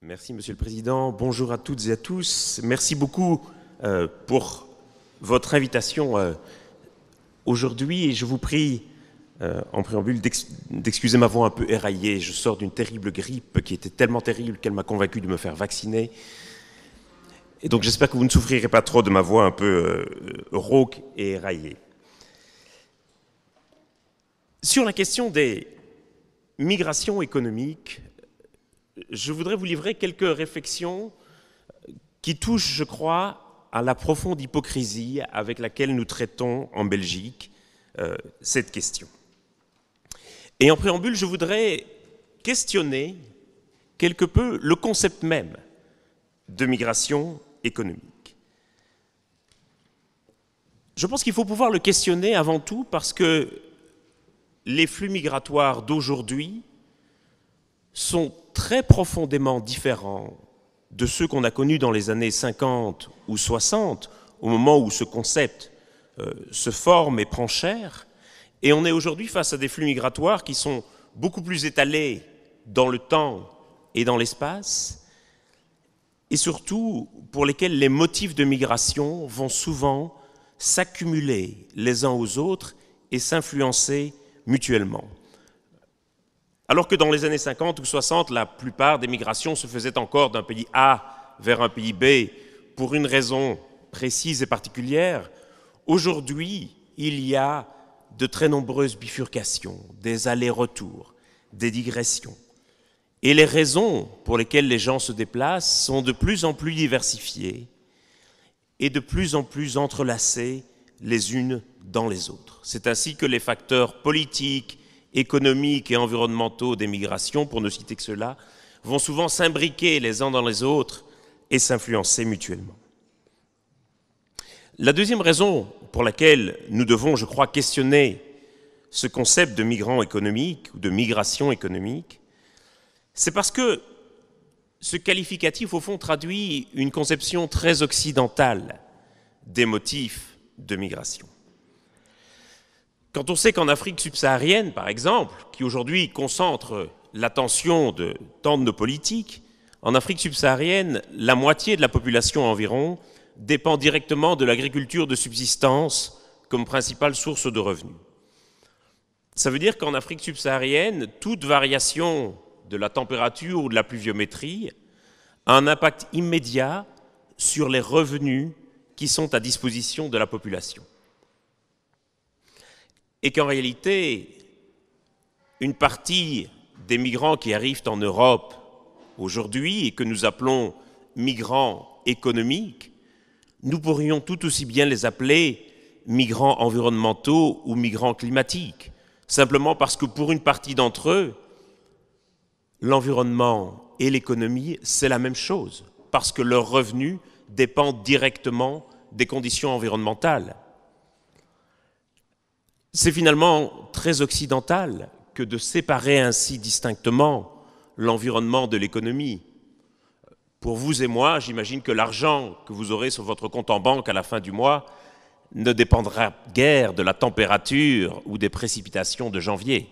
Merci Monsieur le Président, bonjour à toutes et à tous. Merci beaucoup pour votre invitation aujourd'hui et je vous prie en préambule d'excuser ma voix un peu éraillée. Je sors d'une terrible grippe qui était tellement terrible qu'elle m'a convaincu de me faire vacciner. Et donc j'espère que vous ne souffrirez pas trop de ma voix un peu rauque et éraillée. Sur la question des migrations économiques, je voudrais vous livrer quelques réflexions qui touchent, je crois, à la profonde hypocrisie avec laquelle nous traitons en Belgique cette question. Et en préambule, je voudrais questionner quelque peu le concept même de migration économique. Je pense qu'il faut pouvoir le questionner avant tout parce que les flux migratoires d'aujourd'hui sont très profondément différents de ceux qu'on a connus dans les années 50 ou 60, au moment où ce concept se forme et prend chair. Et on est aujourd'hui face à des flux migratoires qui sont beaucoup plus étalés dans le temps et dans l'espace, et surtout pour lesquels les motifs de migration vont souvent s'accumuler les uns aux autres et s'influencer mutuellement. Alors que dans les années 50 ou 60, la plupart des migrations se faisaient encore d'un pays A vers un pays B pour une raison précise et particulière, aujourd'hui, il y a de très nombreuses bifurcations, des allers-retours, des digressions. Et les raisons pour lesquelles les gens se déplacent sont de plus en plus diversifiées et de plus en plus entrelacées les unes dans les autres. C'est ainsi que les facteurs politiques, économiques et environnementaux des migrations, pour ne citer que ceux-là, vont souvent s'imbriquer les uns dans les autres et s'influencer mutuellement. La deuxième raison pour laquelle nous devons, je crois, questionner ce concept de migrants économiques ou de migration économique, c'est parce que ce qualificatif, au fond, traduit une conception très occidentale des motifs de migration. Quand on sait qu'en Afrique subsaharienne, par exemple, qui aujourd'hui concentre l'attention de tant de nos politiques, en Afrique subsaharienne, la moitié de la population environ dépend directement de l'agriculture de subsistance comme principale source de revenus. Ça veut dire qu'en Afrique subsaharienne, toute variation de la température ou de la pluviométrie a un impact immédiat sur les revenus qui sont à disposition de la population. Et qu'en réalité, une partie des migrants qui arrivent en Europe aujourd'hui et que nous appelons migrants économiques, nous pourrions tout aussi bien les appeler migrants environnementaux ou migrants climatiques, simplement parce que pour une partie d'entre eux, l'environnement et l'économie, c'est la même chose, parce que leurs revenus dépendent directement des conditions environnementales. C'est finalement très occidental que de séparer ainsi distinctement l'environnement de l'économie. Pour vous et moi, j'imagine que l'argent que vous aurez sur votre compte en banque à la fin du mois ne dépendra guère de la température ou des précipitations de janvier.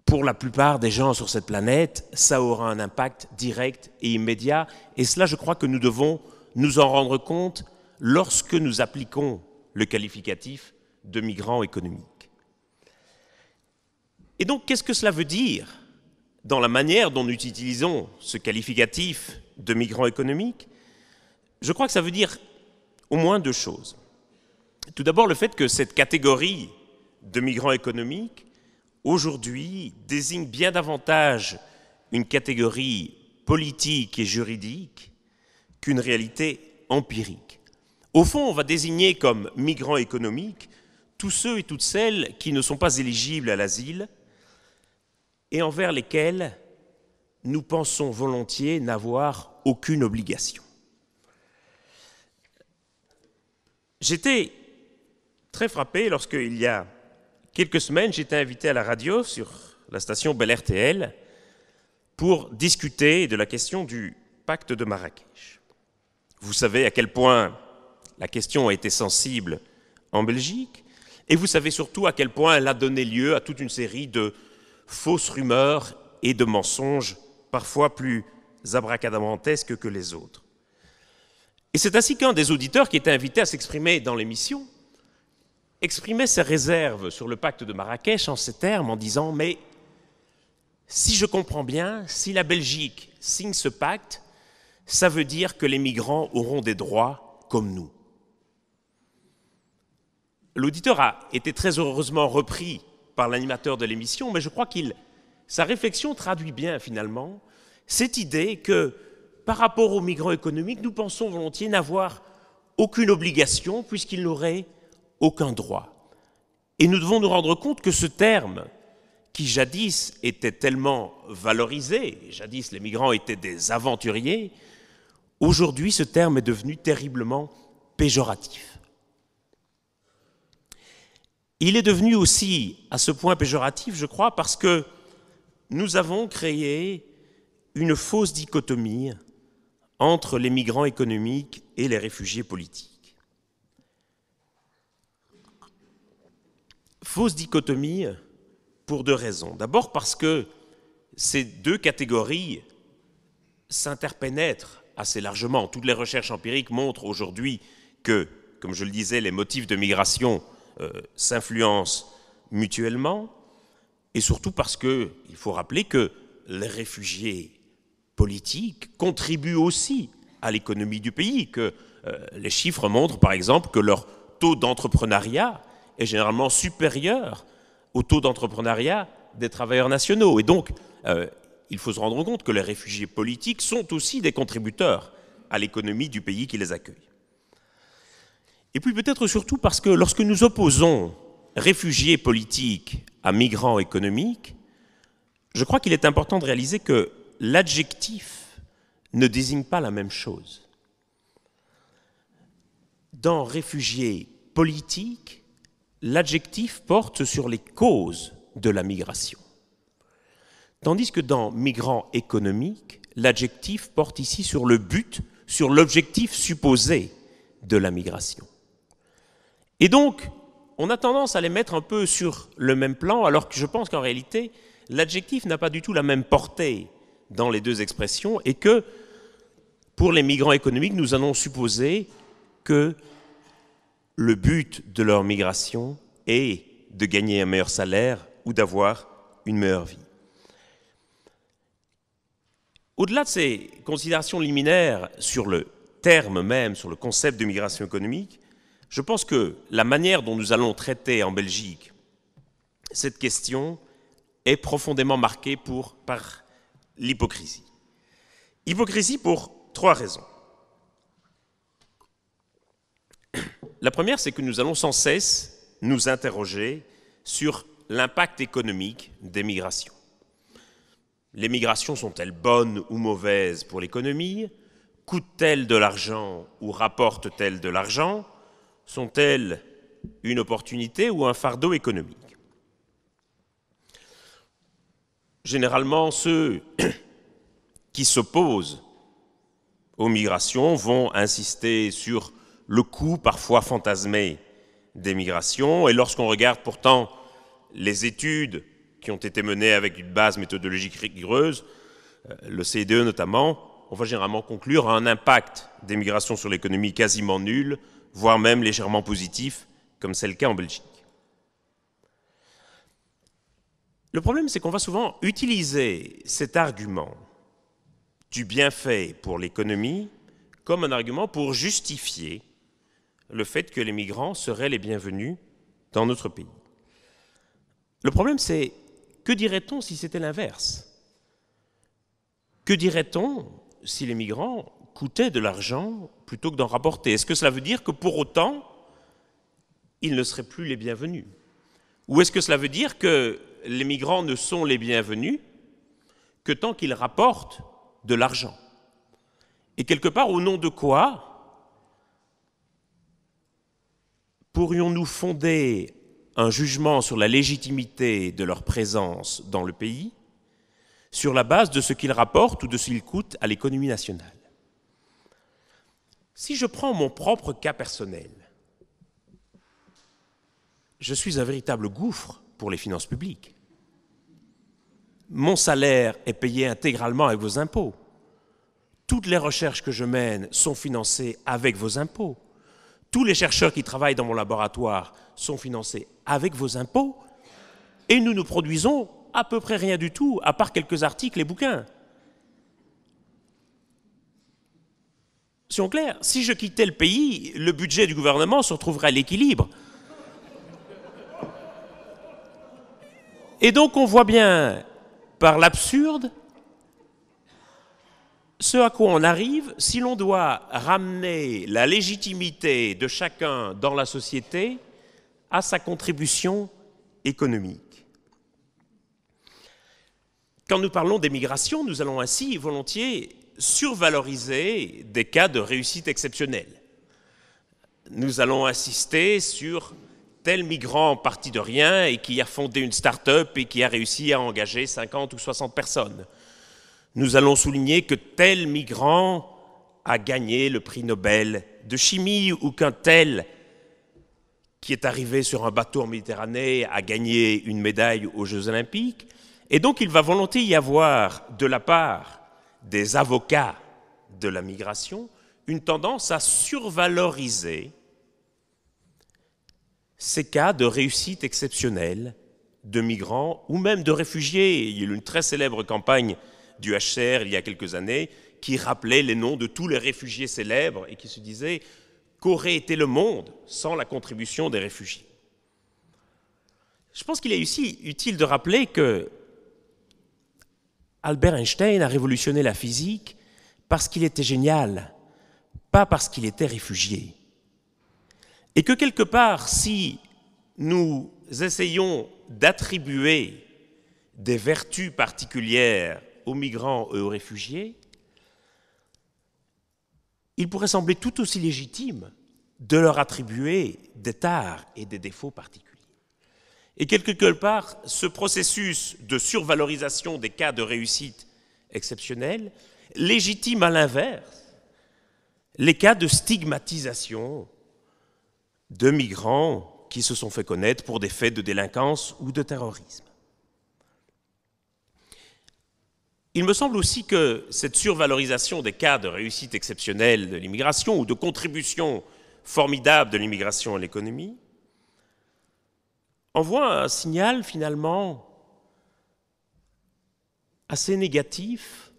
Pour la plupart des gens sur cette planète, ça aura un impact direct et immédiat, et cela, je crois que nous devons nous en rendre compte lorsque nous appliquons le qualificatif de migrants économiques. Et donc, qu'est-ce que cela veut dire dans la manière dont nous utilisons ce qualificatif de migrants économiques? Je crois que ça veut dire au moins deux choses. Tout d'abord, le fait que cette catégorie de migrants économiques, aujourd'hui, désigne bien davantage une catégorie politique et juridique qu'une réalité empirique. Au fond, on va désigner comme migrants économiques tous ceux et toutes celles qui ne sont pas éligibles à l'asile et envers lesquels nous pensons volontiers n'avoir aucune obligation. J'étais très frappé lorsque, il y a quelques semaines, j'étais invité à la radio sur la station Bel RTL pour discuter de la question du pacte de Marrakech. Vous savez à quel point la question a été sensible en Belgique, et vous savez surtout à quel point elle a donné lieu à toute une série de fausses rumeurs et de mensonges parfois plus abracadabrantesques que les autres. Et c'est ainsi qu'un des auditeurs qui était invité à s'exprimer dans l'émission exprimait ses réserves sur le pacte de Marrakech en ces termes, en disant « Mais si je comprends bien, si la Belgique signe ce pacte, ça veut dire que les migrants auront des droits comme nous. » L'auditeur a été très heureusement repris par l'animateur de l'émission, mais je crois que sa réflexion traduit bien finalement cette idée que par rapport aux migrants économiques, nous pensons volontiers n'avoir aucune obligation puisqu'ils n'auraient aucun droit. Et nous devons nous rendre compte que ce terme, qui jadis était tellement valorisé, jadis les migrants étaient des aventuriers, aujourd'hui ce terme est devenu terriblement péjoratif. Il est devenu aussi à ce point péjoratif, je crois, parce que nous avons créé une fausse dichotomie entre les migrants économiques et les réfugiés politiques. Fausse dichotomie pour deux raisons. D'abord parce que ces deux catégories s'interpénètrent assez largement. Toutes les recherches empiriques montrent aujourd'hui que, comme je le disais, les motifs de migration s'influencent mutuellement, et surtout parce qu'il faut rappeler que les réfugiés politiques contribuent aussi à l'économie du pays, que les chiffres montrent par exemple que leur taux d'entrepreneuriat est généralement supérieur au taux d'entrepreneuriat des travailleurs nationaux. Et donc, il faut se rendre compte que les réfugiés politiques sont aussi des contributeurs à l'économie du pays qui les accueille. Et puis peut-être surtout parce que lorsque nous opposons réfugiés politiques à migrants économiques, je crois qu'il est important de réaliser que l'adjectif ne désigne pas la même chose. Dans réfugiés politiques, l'adjectif porte sur les causes de la migration. Tandis que dans migrants économiques, l'adjectif porte ici sur le but, sur l'objectif supposé de la migration. Et donc, on a tendance à les mettre un peu sur le même plan, alors que je pense qu'en réalité, l'adjectif n'a pas du tout la même portée dans les deux expressions, et que pour les migrants économiques, nous allons supposer que le but de leur migration est de gagner un meilleur salaire ou d'avoir une meilleure vie. Au-delà de ces considérations liminaires sur le terme même, sur le concept de migration économique, je pense que la manière dont nous allons traiter en Belgique cette question est profondément marquée par l'hypocrisie. Hypocrisie pour trois raisons. La première, c'est que nous allons sans cesse nous interroger sur l'impact économique des migrations. Les migrations sont-elles bonnes ou mauvaises pour l'économie? Coûtent-elles de l'argent ou rapportent-elles de l'argent? Sont-elles une opportunité ou un fardeau économique? Généralement, ceux qui s'opposent aux migrations vont insister sur le coût parfois fantasmé des migrations, et lorsqu'on regarde pourtant les études qui ont été menées avec une base méthodologique rigoureuse, le CIDE notamment, on va généralement conclure à un impact des migrations sur l'économie quasiment nul, voire même légèrement positif, comme c'est le cas en Belgique. Le problème, c'est qu'on va souvent utiliser cet argument du bienfait pour l'économie comme un argument pour justifier le fait que les migrants seraient les bienvenus dans notre pays. Le problème, c'est que dirait-on si c'était l'inverse? Que dirait-on si les migrants coûtaient de l'argent plutôt que d'en rapporter? Est-ce que cela veut dire que pour autant, ils ne seraient plus les bienvenus? Ou est-ce que cela veut dire que les migrants ne sont les bienvenus que tant qu'ils rapportent de l'argent? Et quelque part, au nom de quoi pourrions-nous fonder un jugement sur la légitimité de leur présence dans le pays sur la base de ce qu'ils rapportent ou de ce qu'ils coûtent à l'économie nationale? Si je prends mon propre cas personnel, je suis un véritable gouffre pour les finances publiques. mon salaire est payé intégralement avec vos impôts. Toutes les recherches que je mène sont financées avec vos impôts. Tous les chercheurs qui travaillent dans mon laboratoire sont financés avec vos impôts. Et nous produisons à peu près rien du tout, à part quelques articles et bouquins. Soyons clairs, si je quittais le pays, le budget du gouvernement se retrouverait à l'équilibre. Et donc on voit bien, par l'absurde, ce à quoi on arrive si l'on doit ramener la légitimité de chacun dans la société à sa contribution économique. Quand nous parlons d'émigration, nous allons ainsi volontiers survaloriser des cas de réussite exceptionnelle. Nous allons insister sur tel migrant parti de rien et qui a fondé une start-up et qui a réussi à engager 50 ou 60 personnes. Nous allons souligner que tel migrant a gagné le prix Nobel de chimie ou qu'un tel qui est arrivé sur un bateau en Méditerranée a gagné une médaille aux Jeux Olympiques. Et donc il va volontiers y avoir de la part des avocats de la migration une tendance à survaloriser ces cas de réussite exceptionnelle de migrants ou même de réfugiés. Il y a eu une très célèbre campagne du HCR il y a quelques années qui rappelait les noms de tous les réfugiés célèbres et qui se disait qu'aurait été le monde sans la contribution des réfugiés. Je pense qu'il est aussi utile de rappeler que Albert Einstein a révolutionné la physique parce qu'il était génial, pas parce qu'il était réfugié. Et que quelque part, si nous essayons d'attribuer des vertus particulières aux migrants et aux réfugiés, il pourrait sembler tout aussi légitime de leur attribuer des tares et des défauts particuliers. Et quelque part, ce processus de survalorisation des cas de réussite exceptionnelle légitime à l'inverse les cas de stigmatisation de migrants qui se sont fait connaître pour des faits de délinquance ou de terrorisme. Il me semble aussi que cette survalorisation des cas de réussite exceptionnelle de l'immigration ou de contribution formidable de l'immigration à l'économie envoie un signal finalement assez négatif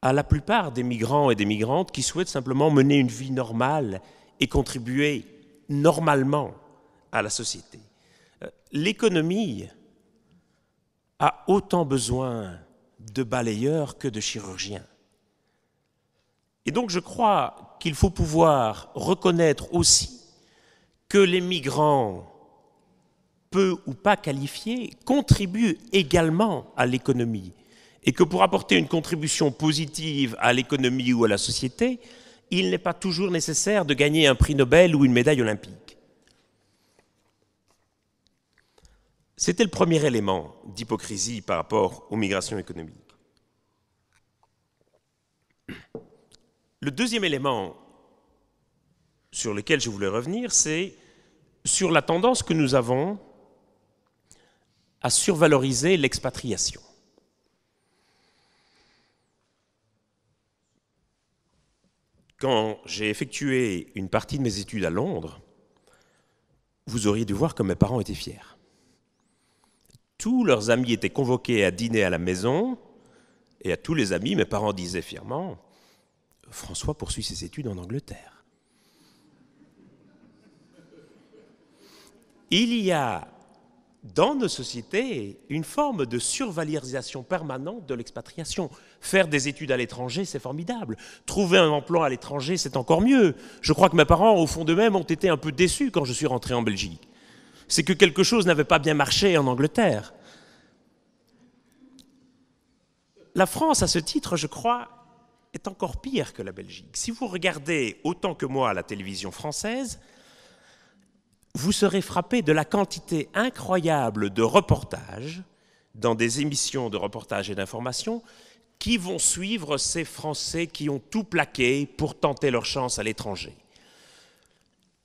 à la plupart des migrants et des migrantes qui souhaitent simplement mener une vie normale et contribuer normalement à la société. L'économie a autant besoin de balayeurs que de chirurgiens. Et donc je crois qu'il faut pouvoir reconnaître aussi que les migrants, peu ou pas qualifiés, contribuent également à l'économie. Et que pour apporter une contribution positive à l'économie ou à la société, il n'est pas toujours nécessaire de gagner un prix Nobel ou une médaille olympique. C'était le premier élément d'hypocrisie par rapport aux migrations économiques. Le deuxième élément sur lequel je voulais revenir, c'est sur la tendance que nous avons à survaloriser l'expatriation. Quand j'ai effectué une partie de mes études à Londres, vous auriez dû voir comme mes parents étaient fiers. Tous leurs amis étaient convoqués à dîner à la maison, et à tous les amis, mes parents disaient fièrement « François poursuit ses études en Angleterre ». Il y a dans nos sociétés une forme de survalorisation permanente de l'expatriation. Faire des études à l'étranger, c'est formidable. Trouver un emploi à l'étranger, c'est encore mieux. Je crois que mes parents, au fond d'eux-mêmes, ont été un peu déçus quand je suis rentré en Belgique. C'est que quelque chose n'avait pas bien marché en Angleterre. La France, à ce titre, je crois, est encore pire que la Belgique. Si vous regardez autant que moi la télévision française, vous serez frappé de la quantité incroyable de reportages dans des émissions de reportages et d'information qui vont suivre ces Français qui ont tout plaqué pour tenter leur chance à l'étranger.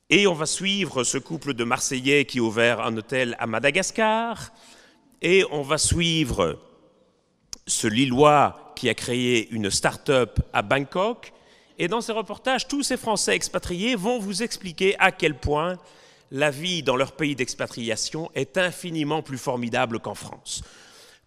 Et on va suivre ce couple de Marseillais qui a ouvert un hôtel à Madagascar, et on va suivre ce Lillois qui a créé une start-up à Bangkok. Et dans ces reportages, tous ces Français expatriés vont vous expliquer à quel point la vie dans leur pays d'expatriation est infiniment plus formidable qu'en France.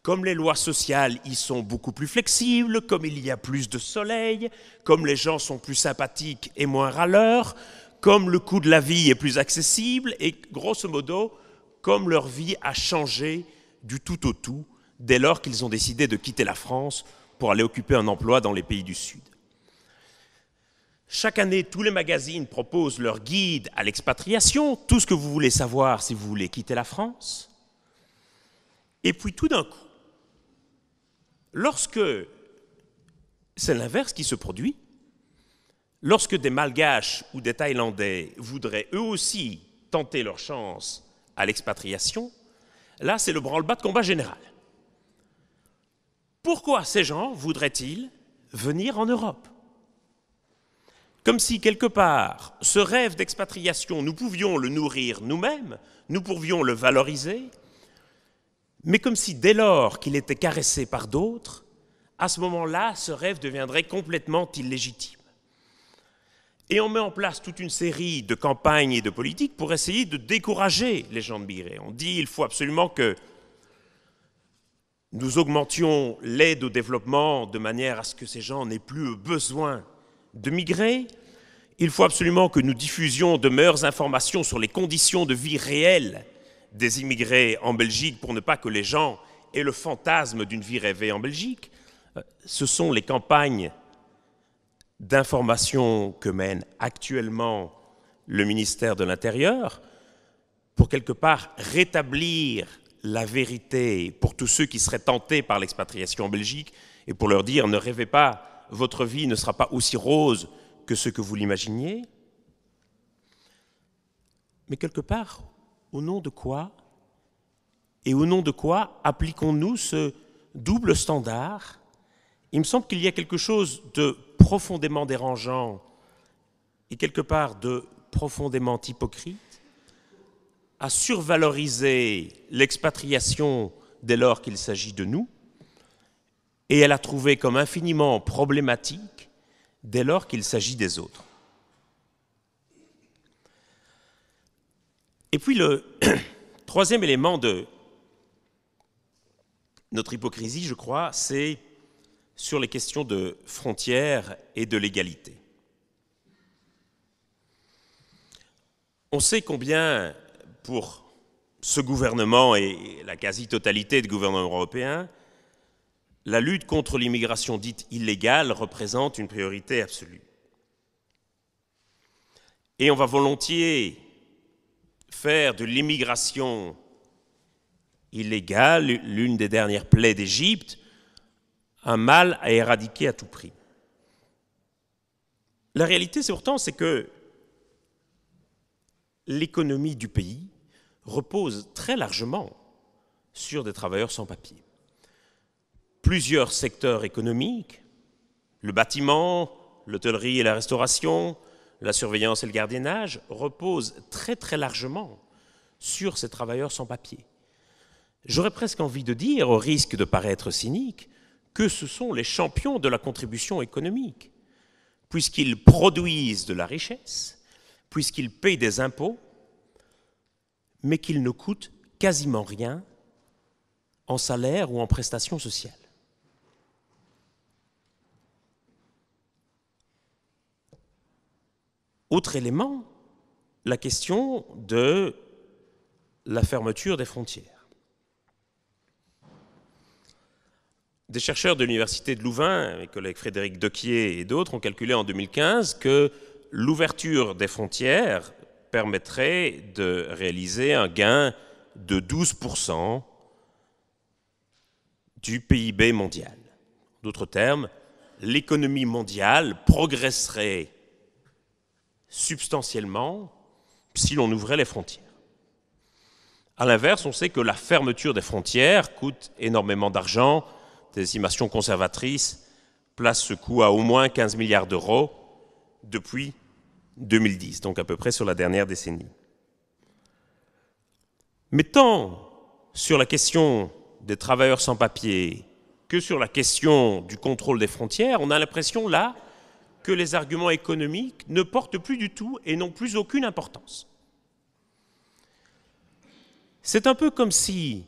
Comme les lois sociales y sont beaucoup plus flexibles, comme il y a plus de soleil, comme les gens sont plus sympathiques et moins râleurs, comme le coût de la vie est plus accessible et, grosso modo, comme leur vie a changé du tout au tout dès lors qu'ils ont décidé de quitter la France pour aller occuper un emploi dans les pays du Sud. Chaque année, tous les magazines proposent leur guide à l'expatriation, tout ce que vous voulez savoir si vous voulez quitter la France. Et puis tout d'un coup, lorsque c'est l'inverse qui se produit, lorsque des Malgaches ou des Thaïlandais voudraient eux aussi tenter leur chance à l'expatriation, là c'est le branle-bas de combat général. Pourquoi ces gens voudraient-ils venir en Europe ? Comme si, quelque part, ce rêve d'expatriation, nous pouvions le nourrir nous-mêmes, nous pouvions le valoriser, mais comme si, dès lors qu'il était caressé par d'autres, à ce moment-là, ce rêve deviendrait complètement illégitime. Et on met en place toute une série de campagnes et de politiques pour essayer de décourager les gens de migrer. On dit qu'il faut absolument que nous augmentions l'aide au développement de manière à ce que ces gens n'aient plus besoin de migrer. Il faut absolument que nous diffusions de meilleures informations sur les conditions de vie réelles des immigrés en Belgique pour ne pas que les gens aient le fantasme d'une vie rêvée en Belgique. Ce sont les campagnes d'information que mène actuellement le ministère de l'Intérieur pour quelque part rétablir la vérité pour tous ceux qui seraient tentés par l'expatriation en Belgique et pour leur dire ne rêvez pas, votre vie ne sera pas aussi rose que ce que vous l'imaginiez. Mais quelque part, au nom de quoi et au nom de quoi appliquons-nous ce double standard ? Il me semble qu'il y a quelque chose de profondément dérangeant et quelque part de profondément hypocrite à survaloriser l'expatriation dès lors qu'il s'agit de nous et à la trouver comme infiniment problématique dès lors qu'il s'agit des autres. Et puis le troisième élément de notre hypocrisie, je crois, c'est sur les questions de frontières et de légalité. On sait combien, pour ce gouvernement et la quasi-totalité des gouvernements européens, la lutte contre l'immigration dite illégale représente une priorité absolue. Et on va volontiers faire de l'immigration illégale, l'une des dernières plaies d'Égypte, un mal à éradiquer à tout prix. La réalité, c'est que l'économie du pays repose très largement sur des travailleurs sans papier. Plusieurs secteurs économiques, le bâtiment, l'hôtellerie et la restauration, la surveillance et le gardiennage, reposent très très largement sur ces travailleurs sans papier. J'aurais presque envie de dire, au risque de paraître cynique, que ce sont les champions de la contribution économique, puisqu'ils produisent de la richesse, puisqu'ils payent des impôts, mais qu'ils ne coûtent quasiment rien en salaire ou en prestations sociales. Autre élément, la question de la fermeture des frontières. Des chercheurs de l'Université de Louvain, mes collègues Frédéric Dequier et d'autres, ont calculé en 2015 que l'ouverture des frontières permettrait de réaliser un gain de 12% du PIB mondial. D'autres termes, l'économie mondiale progresserait substantiellement si l'on ouvrait les frontières. À l'inverse, on sait que la fermeture des frontières coûte énormément d'argent. Des estimations conservatrices placent ce coût à au moins 15 milliards d'euros depuis 2010, donc à peu près sur la dernière décennie. Mais tant sur la question des travailleurs sans papier que sur la question du contrôle des frontières, on a l'impression là que les arguments économiques ne portent plus du tout et n'ont plus aucune importance. C'est un peu comme si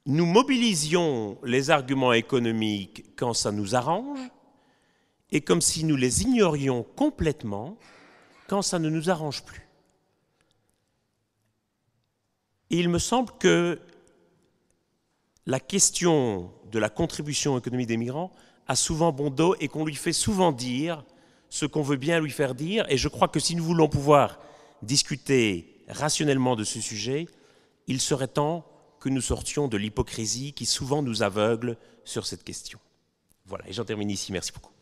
nous mobilisions les arguments économiques quand ça nous arrange et comme si nous les ignorions complètement quand ça ne nous arrange plus. Et il me semble que la question de la contribution économique des migrants a souvent bon dos et qu'on lui fait souvent dire ce qu'on veut bien lui faire dire. Et je crois que si nous voulons pouvoir discuter rationnellement de ce sujet, il serait temps que nous sortions de l'hypocrisie qui souvent nous aveugle sur cette question. Voilà, et j'en termine ici. Merci beaucoup.